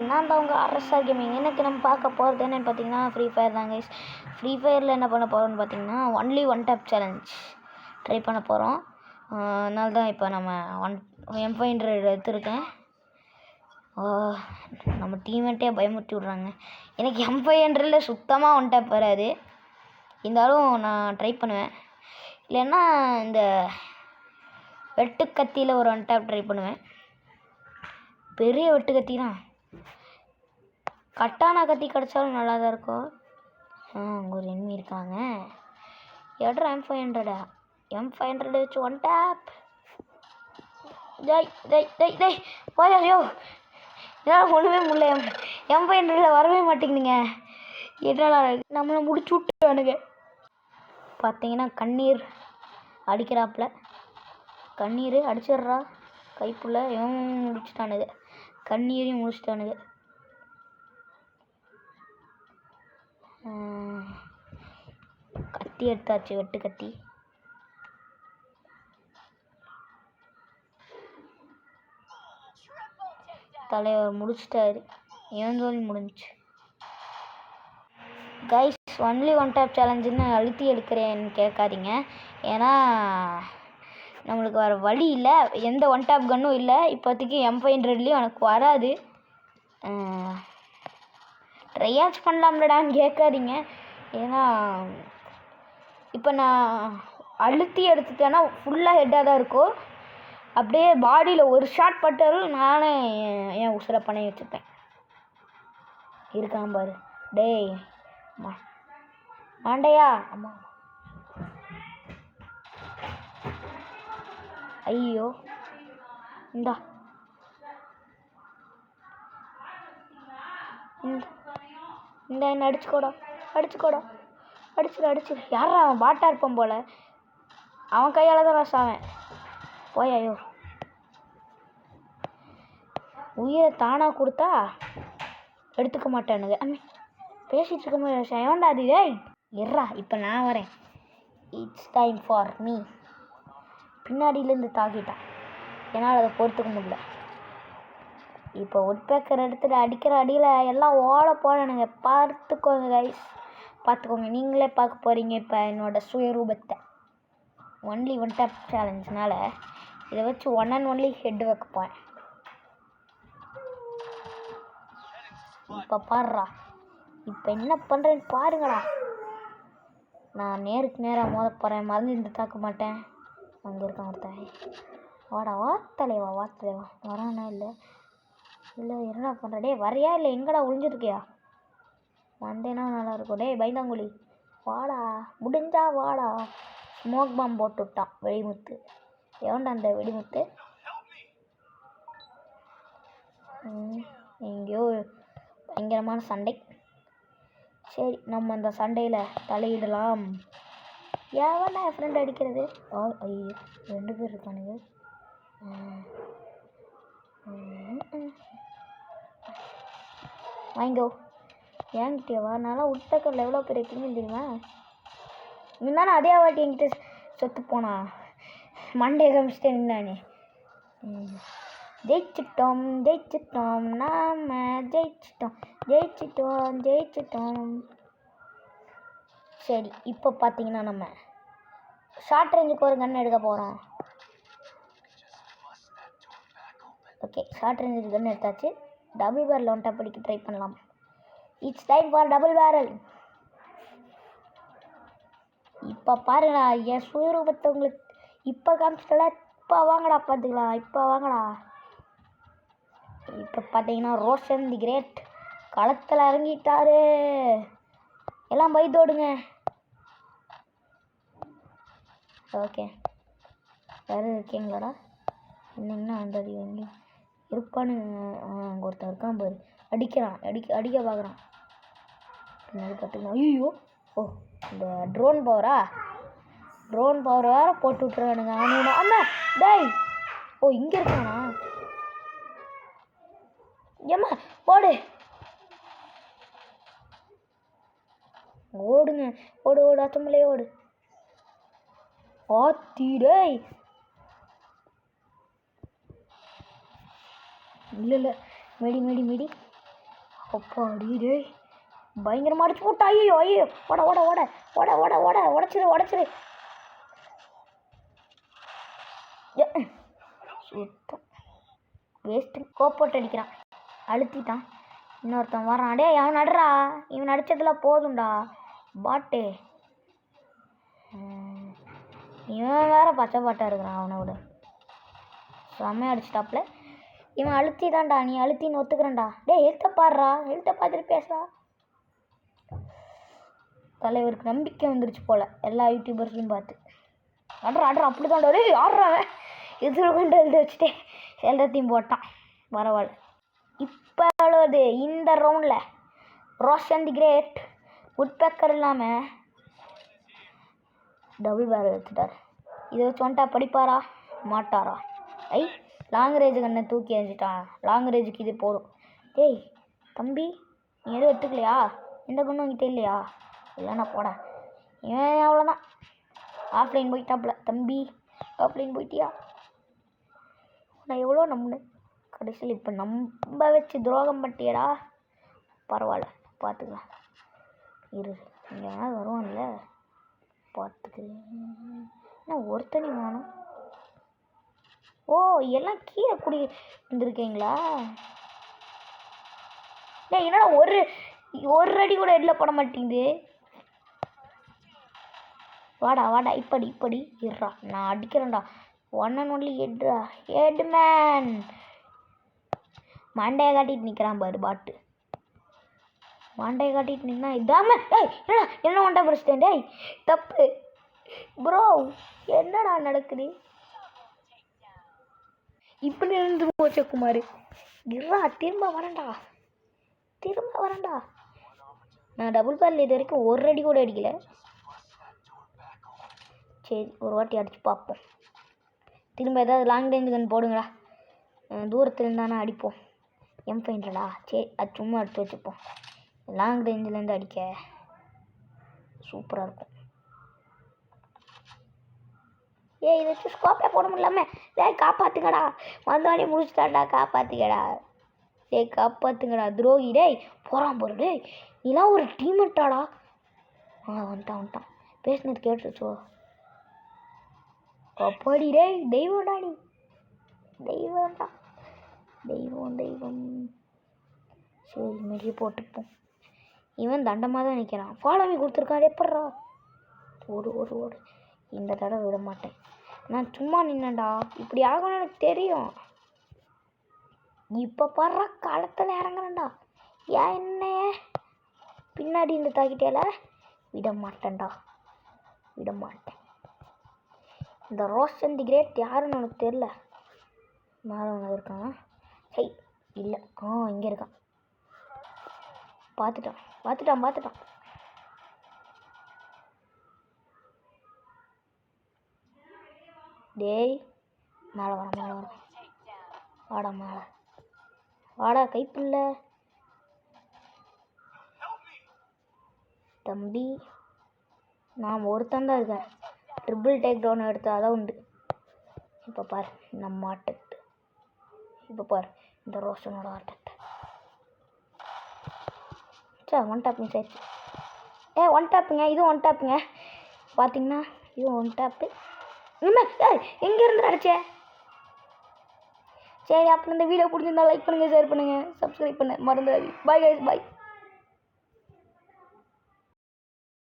நான் தான் உங்கள் அரசா கேமிங். எனக்கு நம்ம பார்க்க போகிறது என்னென்னு பார்த்தீங்கன்னா ஃப்ரீ ஃபயர் தாங்க. ஃப்ரீ ஃபயரில் என்ன பண்ண போகிறோம்னு பார்த்தீங்கன்னா only one tape challenge try பண்ண போகிறோம். அதனால தான் இப்போ நம்ம M500 எடுத்துருக்கேன். நம்ம டீம்மேட்டே பயமுறுத்தி விட்றாங்க. எனக்கு M500 சுத்தமாக ஒன் டேப் வராது, இருந்தாலும் நான் ட்ரை பண்ணுவேன். இல்லைன்னா இந்த வெட்டுக்கத்தியில் ஒரு ஒன் டேப் ட்ரை பண்ணுவேன். பெரிய வெட்டுக்கத்தி தான், கட்டான கத்தி கிடச்சாலும் நல்லா தான் இருக்கும். அங்கே ஒரு எனிமி இருக்காங்க. எட்ரா M500 வச்சு ஒன் டேப். டேய் போயாயோ, என்னால் ஒன்றுமே முடியல. M500 வரவே மாட்டேங்குதுங்க. என்னால் நம்மளை முடிச்சு விட்டுவானுங்க. பார்த்தீங்கன்னா கண்ணீர் அடிக்கிறாப்புல, கண்ணீர் அடிச்சிட்றா கைப்புள்ள. இவன் முடிச்சுட்டானுங்க, கண்ணீரையும் முடிச்சுட்டானுங்க. கத்தி எடுத்தாச்சு, வெட்டு கத்தி. தலைவர் முடிச்சிட்டாரு, ஏன் சொல்லி முடிஞ்சிச்சு. கைஸ், ஒன்லி ஒன் டேப் சேலஞ்சுன்னு அழுத்தி எடுக்கிறேன்னு கேட்காதீங்க. ஏன்னா நம்மளுக்கு வர வழி இல்லை, எந்த ஒன் டேப் கன்னும் இல்லை இப்போதைக்கு. M500லேயும் எனக்கு வராது. ட்ரையாச் பண்ணலாம்லடான்னு கேட்காதீங்க. ஏன்னா இப்போ நான் அழுத்தி எடுத்துட்டேன்னா ஃபுல்லாக ஹெட்டாக தான் இருக்கும். அப்படியே பாடியில் ஒரு ஷாட் பட்டாலும் நானே என் உசுரை பண்ணி வச்சுப்பேன். இருக்கான் பாரு. டேய் மாண்டையா, அம்மா ஐயோ, இந்தா இந்த என்ன அடிச்சுக்கோடா, அடிச்சிரு. யாரா அவன்? பாட்டா இருப்பான் போல, அவன் கையால் தான் சாவேன். போயாயோ, உயிரை தானாக கொடுத்தா எடுத்துக்க மாட்டானுங்க. பேசிகிட்டு இருக்கும்போது ஏன்டா அது? எர்றா, இப்போ நான் வரேன். It's time for me. பின்னாடியிலேருந்து தாக்கிட்டான், என்னால் அதை பொறுத்துக்க முடியல. இப்போ உட்பேக்கர் எடுத்துகிட்டு அடிக்கிற அடியில் எல்லாம் ஓட போடணுங்க. பார்த்துக்கோங்க கைஸ், பார்த்துக்கோங்க. நீங்களே பார்க்க போகிறீங்க இப்போ என்னோடய சுயரூபத்தை. ஒன்லி ஒன் டேப் சேலஞ்சுனால இதை வச்சு ஒன் அண்ட் ஒன்லி ஹெட் வைக்க போகிறேன். இப்போ பாடுறா, இப்போ என்ன பண்ணுறேன்னு பாருங்கடா. நான் நேருக்கு நேராக மோத போகிறேன், மறந்து தாக்க மாட்டேன். அங்கே இருக்கான் ஒருத்தன். வா தலைவா வரானா? இல்லை என்னடா பண்ணுற? டே வரையா இல்லை எங்கடா ஒளிஞ்சிருக்கியா? வந்தேன்னா நல்லாயிருக்கும். டே பயந்தாங்குழி, வாடா, முடிஞ்சா வாடா. ஸ்மோக் பாம் போட்டு விட்டான் வெடிமுத்து. எவன்டா அந்த வெடிமுத்து? எங்கேயோ பயங்கரமான சண்டை. சரி, நம்ம அந்த சண்டையில் தலையிடலாம். எவன்டா என் ஃப்ரெண்ட் அடிக்கிறது? ஐயோ, 2 பேர் இருக்கானுங்க. வாங்கோ, ஏங்கிட்டேவா? நல்லா உட்பேக்கரில் எவ்வளோ பேர் இருக்கீங்கன்னு தெரியுமா? இருந்தானே அதே வாட்டி என்கிட்ட செத்து போனா மண்டே காமிச்சிட்டேன் நானே. ஜெயிச்சிட்டோம், நாம ஜெயிச்சிட்டோம். சரி, இப்போ பார்த்தீங்கன்னா நம்ம ஷார்ட் ரேஞ்சுக்கு ஒரு கன் எடுக்க போகிறோம். ஓகே, ஷார்ட் ரேஞ்சுக்கு கன் எடுத்தாச்சு. டபுள் பேரல் ஒன் டேப் அடிக்க ட்ரை பண்ணலாம். It's time for double barrel. இப்போ பாருங்களா என் சுயரூபத்தை உங்களுக்கு இப்போ காமிச்சிட்டல. இப்போ வாங்கடா பார்த்துக்கலாம். இப்போ வாங்கடா. இப்போ பார்த்தீங்கன்னா ரோஷன் தி கிரேட் களத்தில் இறங்கிட்டாரு. எல்லாம் பயத்தோடுங்க. ஓகே, வேறு இருக்கீங்களாடா? என்னங்கன்னா வந்தது எங்கே இருப்பான்னு. அங்கே ஒருத்தன் இருக்கான் பாரு, அடிக்க பார்க்குறான். பின்னாடி பார்த்துக்கலாம். ஐயோ, இந்த ட்ரோன் பவர் வேறு போட்டு விட்ருவானுங்க அவனு. அம்மா டேய், இங்கே இருக்கானா? ஏம்மா ஓடுங்க, ஓடு அச்சம்பளே ஓடு. ஆத்திடே, இல்லை மெடி அப்பாடி டேய் பயங்கரமாக அடிச்சு போட்டா. ஐயோ ஐயோ ஓட ஓட ஓட ஓட ஓட ஓட உடச்சிரு உடச்சிரு. சுத்தம் வேஸ்ட்டு. கோப்போட்டு அடிக்கிறான், அழுத்திட்டான். இன்னொருத்தன் வரான். டே அவன் நடுறா, இவன் அடித்ததில் போதும்டா பாட்டு. இவன் வேற பச்சை பாட்டாக இருக்கிறான். அவனோட செம்மையாக அடிச்சிட்டாப்புல. இவன் அழுத்தி தான்டா, நீ அழுத்தின்னு ஒத்துக்கிறேன்டா. டே ஹெல்த்தை பாடுறா, ஹெல்த்தை பார்த்துட்டு பேசுறா. தலைவருக்கு நம்பிக்கை வந்துருச்சு போல் எல்லா யூடியூபர்ஸையும் பார்த்து. ஆடுறா ஆடுறா அப்படி தான்டா. டே ஆடுறான், எதில் கொண்டு எழுதி வச்சுட்டே எல்லாத்தையும் போட்டான். பரவாயில்ல. இப்போ அவ்வளோது இந்த ரவுண்டில் ரோஷன் தி கிரேட் உட்பேக்கர் இல்லாமல் டபுள் பேரல் எடுத்துட்டார். இதை வச்சு வந்துட்டா படிப்பாரா மாட்டாரா? ஐ லாங் ரேஞ்சு கண்ணை தூக்கி எறிஞ்சிட்டான். லாங் ரேஞ்சுக்கு இது போதும். டேய் தம்பி நீ எதுவும் எடுத்துக்கலையா? எந்த கண்ணும் உங்ககிட்ட இல்லையா? இல்லைண்ணா போட. ஏன் அவ்வளோதான், ஆஃப்லைன் போயிட்டாப்புல. தம்பி ஆஃப்லைன் போயிட்டியா? நான் எவ்வளோ நம்பினேன், கடைசியில் இப்போ நம்ப வச்சு துரோகம் பண்ணிட்டியடா. பரவாயில்ல பார்த்துக்கலாம் இரு. இங்கே வேணா வருவான்ல பார்த்துக்கிறேன். என்ன ஒருத்தனி வேணும்? ஓ எல்லாம் கீழே குடி வந்துருக்கீங்களா? டே என்னடா ஒரு அடி கூட எடில் போட மாட்டேங்குது. வாடா வாடா இப்படி இப்படி இருறா, நான் அடிக்கிறேன்டா. ஒன் அண்ட் ஒன்லி ஹெட்ரா, ஹெட் மேன். மண்டையை காட்டிட்டு நிற்கிறான் பாரு பாட்டு. மண்டையை காட்டிட்டு நின்னா இதாம. டேய் என்னடா என்ன மண்டை பிடிச்சிட்டேன். டேய் தப்பு ப்ரோ, என்னடா நடக்குது? இப்படி இருந்து போச்ச குமார். இருறா திரும்ப வரேன்டா, திரும்ப வரேன்டா. நான் டபுள் பேரில் இது வரைக்கும் ஒரு அடி கூட அடிக்கல. சரி ஒரு வாட்டி அடித்து பார்ப்போம். திரும்ப ஏதாவது லாங் ரேஞ்சு கன் போடுங்களா, தூரத்தில் இருந்தானே அடிப்போம். M5 சரி அது சும்மா எடுத்து வச்சுப்போம். லாங் ரேஞ்சிலேருந்து அடிக்க சூப்பராக இருக்கும். இதை வச்சு ஸ்கோப்பே போட முடியலாமே. டேய் காப்பாற்றுங்கடா, வந்தோடனே முடிச்சுட்டாண்டா, காப்பாற்றுங்கடா. டேய் காப்பாற்றுங்கடா துரோகி. டேய் போகிறான் போகிற. டேய் நீலாம் ஒரு டீமெட்டாடா. வந்துட்டான் வந்துட்டான், பேசினது கேட்டுருச்சோ? அப்படி டேய் தெய்வம்டா, நீ தெய்வம்டா, தெய்வம் தெய்வம். சரி மெடியை போட்டுப்போம். இவன் தண்டமாக தான் நிற்கிறான். ஃபாலோமி கொடுத்துருக்கான். எப்பட்றா? ஓடு ஓடு ஓடு. இந்த தடவை விட மாட்டேன். நான் சும்மா நின்னேன்டா, இப்படி ஆகணும்னு எனக்கு தெரியும். இப்போ பாடுறா களத்தில் இறங்குறேன்டா. ஏன் என்ன பின்னாடி இந்த தாக்கிட்டேல விட மாட்டேன்டா, விட மாட்டேன். இந்த ரோஷன் தி கிரேட் யாருன்னு உனக்கு தெரில. மேலே ஒன்று இருக்காங்க. ஹெய் இல்லை, இங்கே இருக்கான். பார்த்துட்டான் பார்த்துட்டான் பார்த்துட்டான். டேய் மேலே வர மேலே வர. வாடா மேலே வாடா கைப்புள்ள தம்பி. நான் ஒருத்தன் தான் இருக்கேன். ட்ரிபிள் டேக் டவுன் எடுத்தால் தான் உண்டு. இப்போ பார் நம்ம ஆட்டத்தை, இப்போ பார் இந்த ரோஷனோட ஆட்டத்தை. சார் ஒன் டாப்பிங் சரி. ஒன் டாப்புங்க, இதுவும் ஒன் டாப்புங்க. பார்த்தீங்கன்னா இதுவும் ஒன் டாப்பு. எங்கேருந்து அடிச்சே? சரி அப்புறம் இந்த வீடியோ பிடிச்சிருந்தா லைக் பண்ணுங்கள், ஷேர் பண்ணுங்கள், சப்ஸ்கிரைப் பண்ண மறந்துடாது. பாய் கைஸ், பாய்.